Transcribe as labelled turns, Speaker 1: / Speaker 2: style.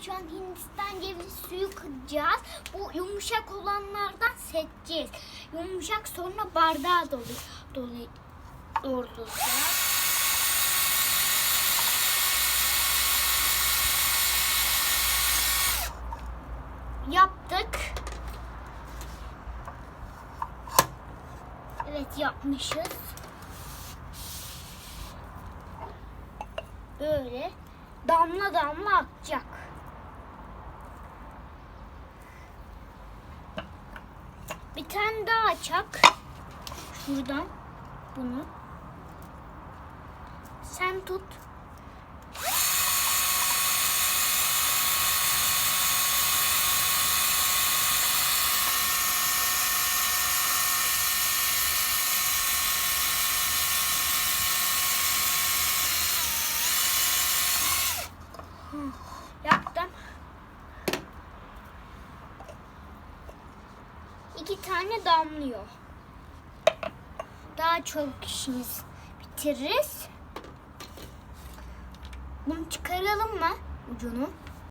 Speaker 1: şu an Hindistan cevizi suyu kıracağız. Bu yumuşak olanlardan seçeceğiz. Yumuşak sonra bardağa dolduracağız. Yaptık. Evet, yapmışız. Böyle damla damla akacak. Bir tane daha açak. Şuradan bunu. Sen tut. Yaptım. 2 tane damlıyor. Daha çok işimiz bitiririz. Bunu çıkaralım mı ucunu?